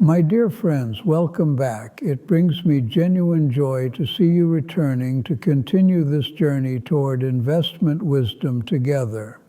My dear friends, welcome back. It brings me genuine joy to see you returning to continue this journey toward investment wisdom together.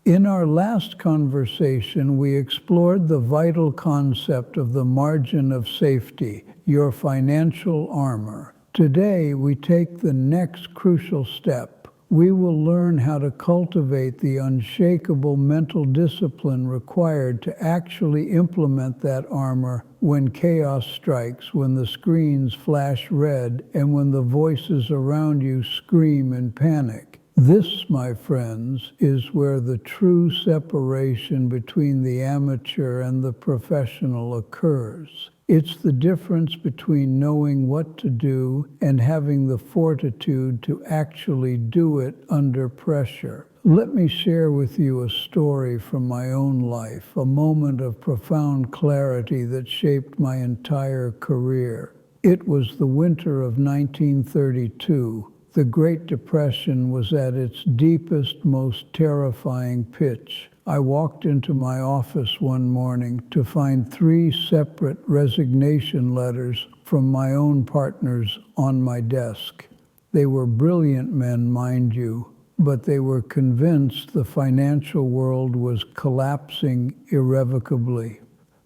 In our last conversation, we explored the vital concept of the margin of safety, your financial armor. Today, we take the next crucial step. We will learn how to cultivate the unshakable mental discipline required to actually implement that armor when chaos strikes, when the screens flash red, and when the voices around you scream in panic. This, my friends, is where the true separation between the amateur and the professional occurs. It's the difference between knowing what to do and having the fortitude to actually do it under pressure. Let me share with you a story from my own life, a moment of profound clarity that shaped my entire career. It was the winter of 1932. The Great Depression was at its deepest, most terrifying pitch. I walked into my office one morning to find 3 separate resignation letters from my own partners on my desk. They were brilliant men, mind you, but they were convinced the financial world was collapsing irrevocably.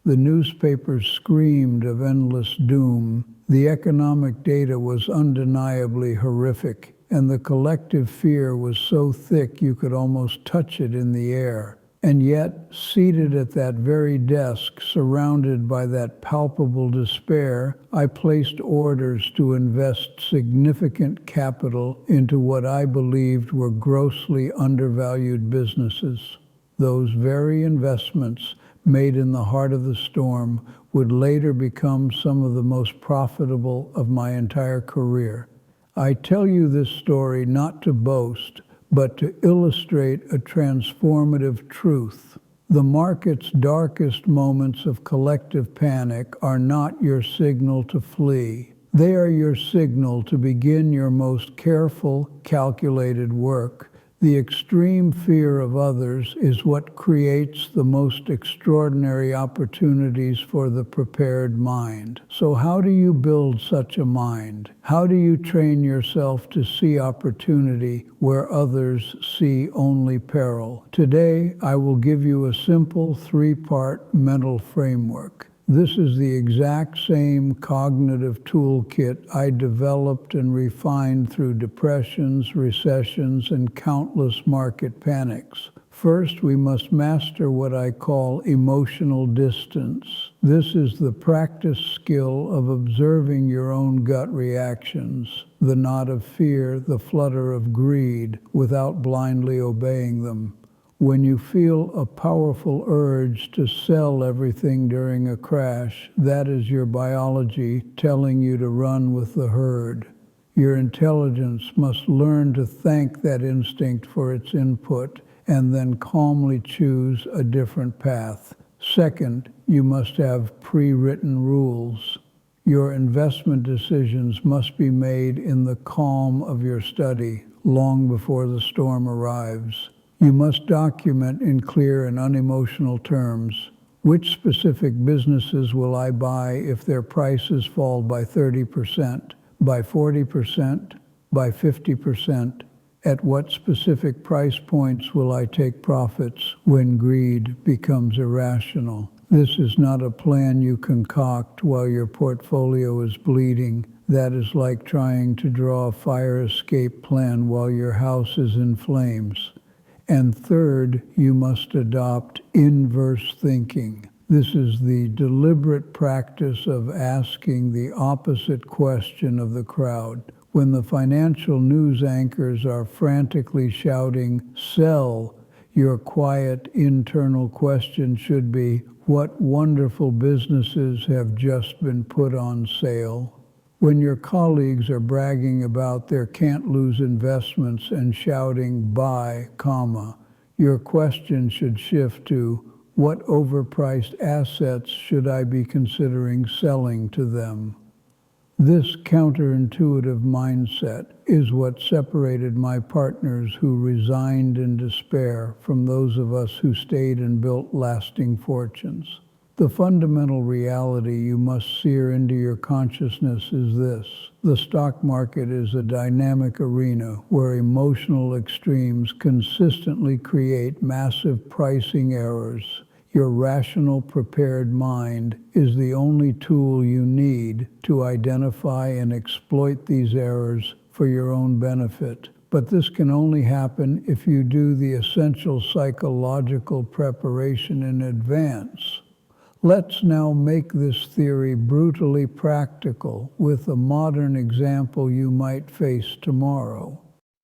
The newspapers screamed of endless doom. The economic data was undeniably horrific, and the collective fear was so thick you could almost touch it in the air. And yet, seated at that very desk, surrounded by that palpable despair, I placed orders to invest significant capital into what I believed were grossly undervalued businesses. Those very investments, made in the heart of the storm, would later become some of the most profitable of my entire career. I tell you this story not to boast, but to illustrate a transformative truth. The market's darkest moments of collective panic are not your signal to flee. They are your signal to begin your most careful, calculated work. The extreme fear of others is what creates the most extraordinary opportunities for the prepared mind. So how do you build such a mind? How do you train yourself to see opportunity where others see only peril? Today, I will give you a simple 3-part mental framework. This is the exact same cognitive toolkit I developed and refined through depressions, recessions, and countless market panics. First, we must master what I call emotional distance. This is the practice skill of observing your own gut reactions, the knot of fear, the flutter of greed, without blindly obeying them. When you feel a powerful urge to sell everything during a crash, that is your biology telling you to run with the herd. Your intelligence must learn to thank that instinct for its input and then calmly choose a different path. Second, you must have pre-written rules. Your investment decisions must be made in the calm of your study, long before the storm arrives. You must document in clear and unemotional terms. Which specific businesses will I buy if their prices fall by 30%, by 40%, by 50%? At what specific price points will I take profits when greed becomes irrational? This is not a plan you concoct while your portfolio is bleeding. That is like trying to draw a fire escape plan while your house is in flames. And third, you must adopt inverse thinking. This is the deliberate practice of asking the opposite question of the crowd. When the financial news anchors are frantically shouting, "Sell," your quiet internal question should be, "What wonderful businesses have just been put on sale?" When your colleagues are bragging about their can't-lose investments and shouting, "Buy," your question should shift to, "What overpriced assets should I be considering selling to them?" This counterintuitive mindset is what separated my partners who resigned in despair from those of us who stayed and built lasting fortunes. The fundamental reality you must sear into your consciousness is this. The stock market is a dynamic arena where emotional extremes consistently create massive pricing errors. Your rational, prepared mind is the only tool you need to identify and exploit these errors for your own benefit. But this can only happen if you do the essential psychological preparation in advance. Let's now make this theory brutally practical with a modern example you might face tomorrow.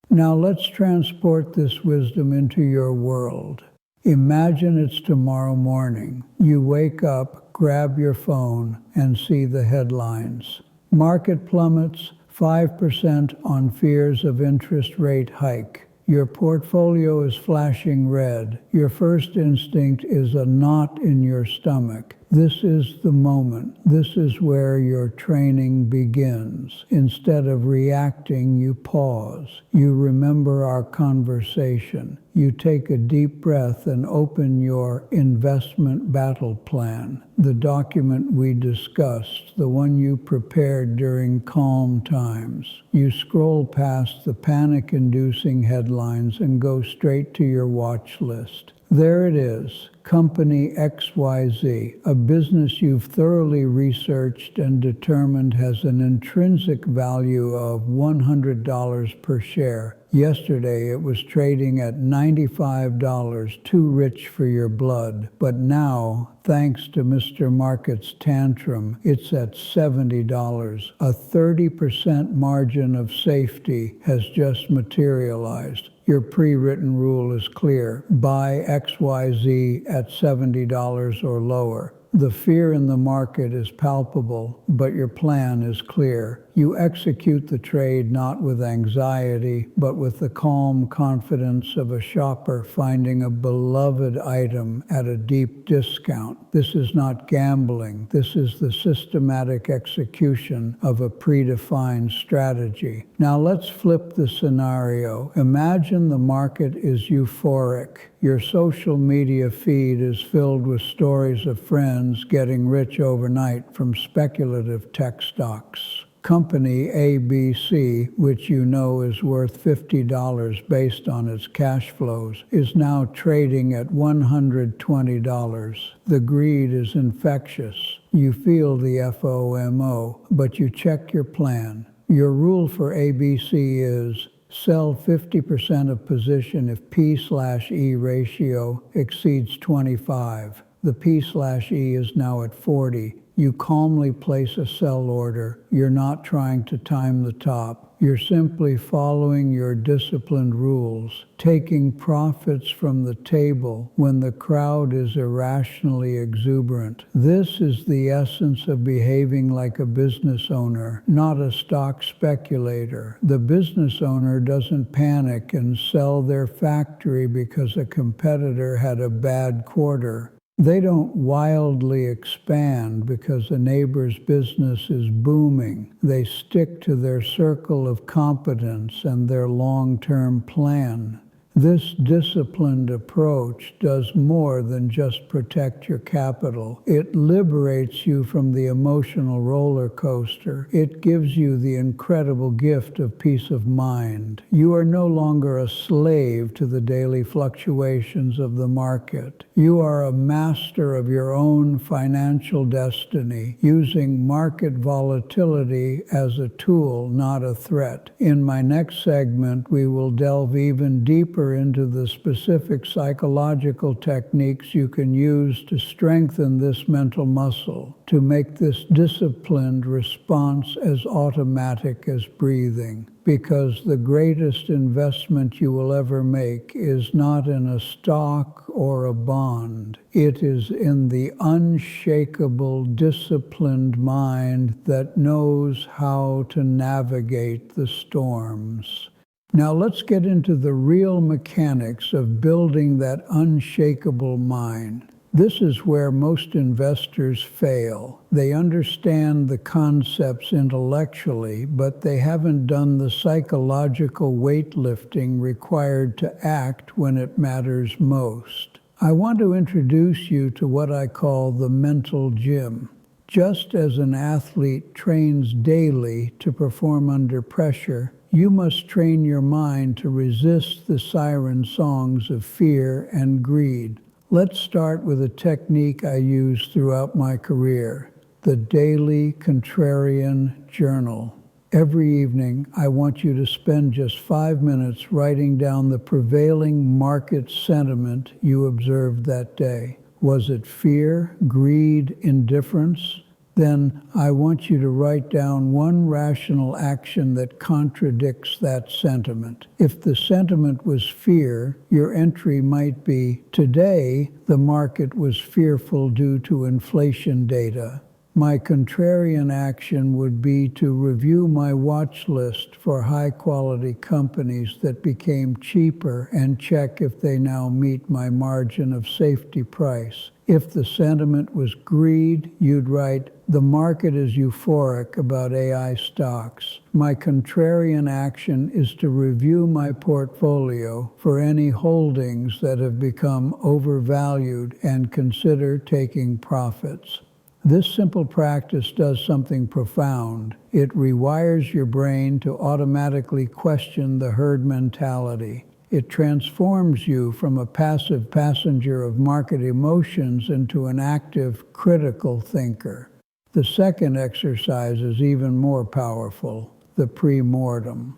Now let's transport this wisdom into your world. Imagine it's tomorrow morning. You wake up, grab your phone, and see the headlines. Market plummets, 5% on fears of interest rate hike. Your portfolio is flashing red. Your first instinct is a knot in your stomach. This is the moment. This is where your training begins. Instead of reacting, you pause. You remember our conversation. You take a deep breath and open your investment battle plan, the document we discussed, the one you prepared during calm times. You scroll past the panic-inducing headlines and go straight to your watch list. There it is, Company XYZ, a business you've thoroughly researched and determined has an intrinsic value of $100 per share. Yesterday it was trading at $95, too rich for your blood. But now, thanks to Mr. Market's tantrum, it's at $70. A 30% margin of safety has just materialized. Your pre-written rule is clear. Buy XYZ at $70 or lower. The fear in the market is palpable, but your plan is clear. You execute the trade not with anxiety, but with the calm confidence of a shopper finding a beloved item at a deep discount. This is not gambling. This is the systematic execution of a predefined strategy. Now let's flip the scenario. Imagine the market is euphoric. Your social media feed is filled with stories of friends getting rich overnight from speculative tech stocks. Company ABC, which you know is worth $50 based on its cash flows, is now trading at $120. The greed is infectious. You feel the FOMO, but you check your plan. Your rule for ABC is sell 50% of position if P/E ratio exceeds 25. The P/E is now at 40. You calmly place a sell order. You're not trying to time the top. You're simply following your disciplined rules, taking profits from the table when the crowd is irrationally exuberant. This is the essence of behaving like a business owner, not a stock speculator. The business owner doesn't panic and sell their factory because a competitor had a bad quarter. They don't wildly expand because a neighbor's business is booming. They stick to their circle of competence and their long-term plan. This disciplined approach does more than just protect your capital. It liberates you from the emotional roller coaster. It gives you the incredible gift of peace of mind. You are no longer a slave to the daily fluctuations of the market. You are a master of your own financial destiny, using market volatility as a tool, not a threat. In my next segment, we will delve even deeper into the specific psychological techniques you can use to strengthen this mental muscle, to make this disciplined response as automatic as breathing. Because the greatest investment you will ever make is not in a stock or a bond. It is in the unshakable, disciplined mind that knows how to navigate the storms. Now let's get into the real mechanics of building that unshakable mind. This is where most investors fail. They understand the concepts intellectually, but they haven't done the psychological weightlifting required to act when it matters most. I want to introduce you to what I call the mental gym. Just as an athlete trains daily to perform under pressure, you must train your mind to resist the siren songs of fear and greed. Let's start with a technique I used throughout my career, the daily contrarian journal. Every evening, I want you to spend just 5 minutes writing down the prevailing market sentiment you observed that day. Was it fear, greed, indifference? Then I want you to write down one rational action that contradicts that sentiment. If the sentiment was fear, your entry might be, today the market was fearful due to inflation data. My contrarian action would be to review my watch list for high-quality companies that became cheaper and check if they now meet my margin of safety price. If the sentiment was greed, you'd write, the market is euphoric about AI stocks. My contrarian action is to review my portfolio for any holdings that have become overvalued and consider taking profits. This simple practice does something profound. It rewires your brain to automatically question the herd mentality. It transforms you from a passive passenger of market emotions into an active, critical thinker. The second exercise is even more powerful, the pre-mortem.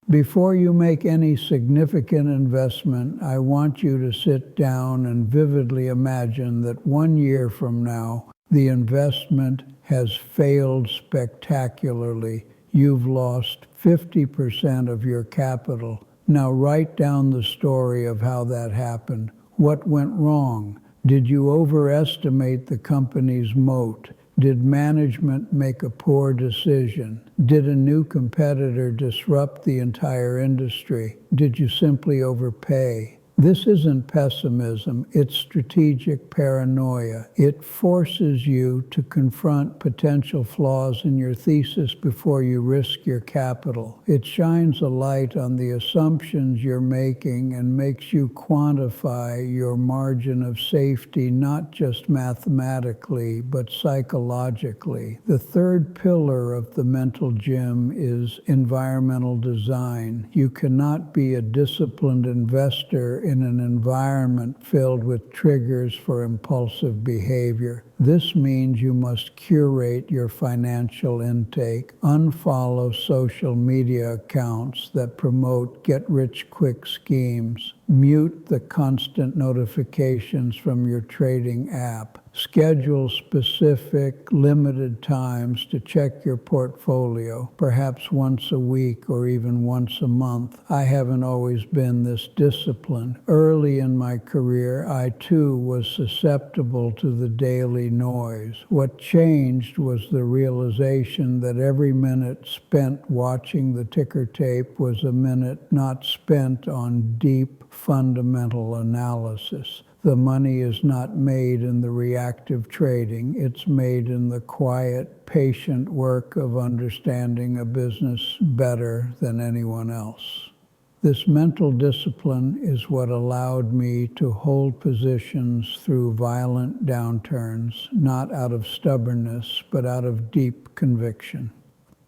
Before you make any significant investment, I want you to sit down and vividly imagine that 1 year from now, the investment has failed spectacularly. You've lost 50% of your capital. Now write down the story of how that happened. What went wrong? Did you overestimate the company's moat? Did management make a poor decision? Did a new competitor disrupt the entire industry? Did you simply overpay? This isn't pessimism, it's strategic paranoia. It forces you to confront potential flaws in your thesis before you risk your capital. It shines a light on the assumptions you're making and makes you quantify your margin of safety, not just mathematically, but psychologically. The third pillar of the mental gym is environmental design. You cannot be a disciplined investor in an environment filled with triggers for impulsive behavior. This means you must curate your financial intake, unfollow social media accounts that promote get-rich-quick schemes, mute the constant notifications from your trading app, schedule specific, limited times to check your portfolio, perhaps once a week or even once a month. I haven't always been this disciplined. Early in my career, I too was susceptible to the daily noise. What changed was the realization that every minute spent watching the ticker tape was a minute not spent on deep, fundamental analysis. The money is not made in the reactive trading. It's made in the quiet, patient work of understanding a business better than anyone else. This mental discipline is what allowed me to hold positions through violent downturns, not out of stubbornness, but out of deep conviction.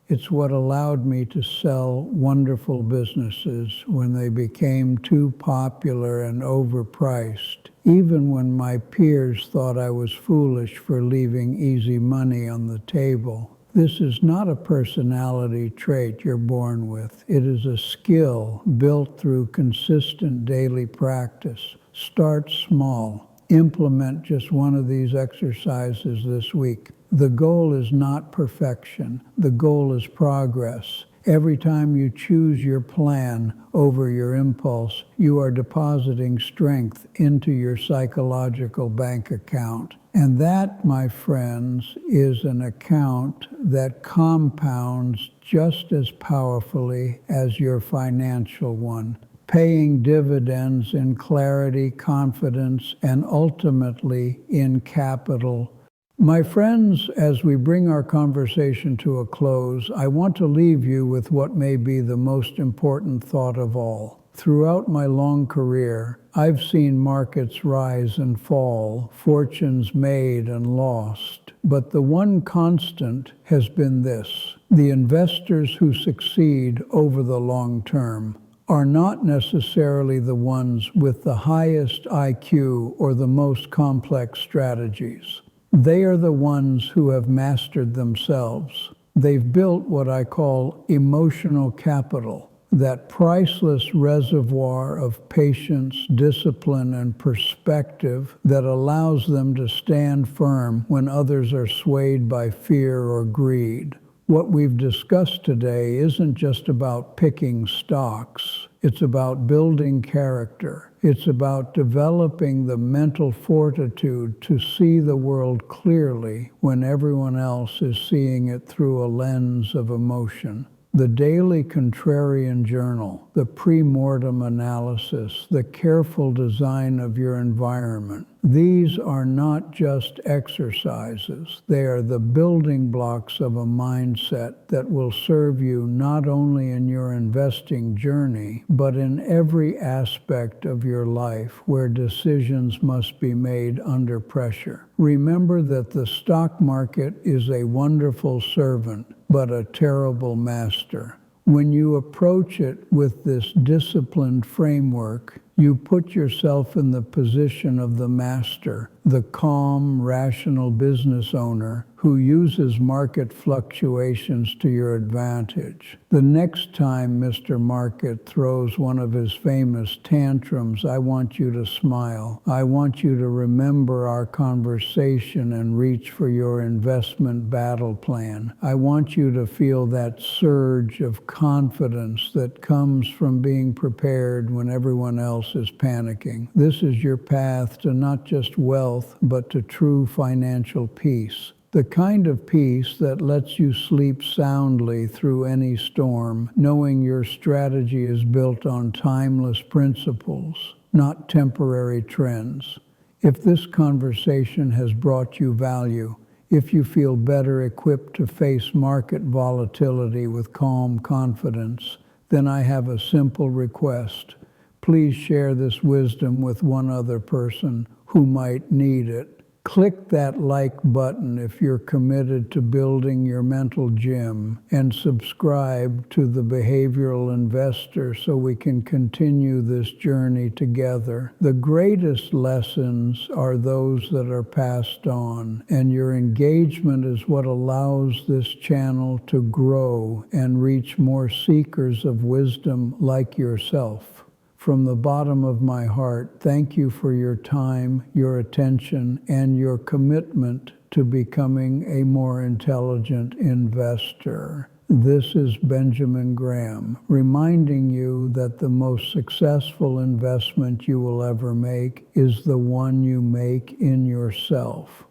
It's what allowed me to sell wonderful businesses when they became too popular and overpriced, even when my peers thought I was foolish for leaving easy money on the table. This is not a personality trait you're born with. It is a skill built through consistent daily practice. Start small. Implement just one of these exercises this week. The goal is not perfection. The goal is progress. Every time you choose your plan over your impulse, you are depositing strength into your psychological bank account. And that, my friends, is an account that compounds just as powerfully as your financial one, paying dividends in clarity, confidence, and ultimately in capital. My friends, as we bring our conversation to a close, I want to leave you with what may be the most important thought of all. Throughout my long career, I've seen markets rise and fall, fortunes made and lost. But the one constant has been this: the investors who succeed over the long term are not necessarily the ones with the highest IQ or the most complex strategies. They are the ones who have mastered themselves. They've built what I call emotional capital, that priceless reservoir of patience, discipline, and perspective that allows them to stand firm when others are swayed by fear or greed. What we've discussed today isn't just about picking stocks. It's about building character. It's about developing the mental fortitude to see the world clearly when everyone else is seeing it through a lens of emotion. The daily contrarian journal, the pre-mortem analysis, the careful design of your environment. These are not just exercises. They are the building blocks of a mindset that will serve you not only in your investing journey, but in every aspect of your life where decisions must be made under pressure. Remember that the stock market is a wonderful servant, but a terrible master. When you approach it with this disciplined framework, you put yourself in the position of the master, the calm, rational business owner who uses market fluctuations to your advantage. The next time Mr. Market throws one of his famous tantrums, I want you to smile. I want you to remember our conversation and reach for your investment battle plan. I want you to feel that surge of confidence that comes from being prepared when everyone else is panicking. This is your path to not just wealth, but to true financial peace. The kind of peace that lets you sleep soundly through any storm, knowing your strategy is built on timeless principles, not temporary trends. If this conversation has brought you value, if you feel better equipped to face market volatility with calm confidence, then I have a simple request. Please share this wisdom with one other person who might need it. Click that like button if you're committed to building your mental gym, and subscribe to The Behavioral Investor so we can continue this journey together. The greatest lessons are those that are passed on, and your engagement is what allows this channel to grow and reach more seekers of wisdom like yourself. From the bottom of my heart, thank you for your time, your attention, and your commitment to becoming a more intelligent investor. This is Benjamin Graham, reminding you that the most successful investment you will ever make is the one you make in yourself.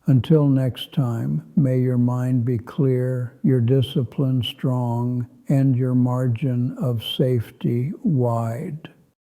Until next time, may your mind be clear, your discipline strong, and your margin of safety wide.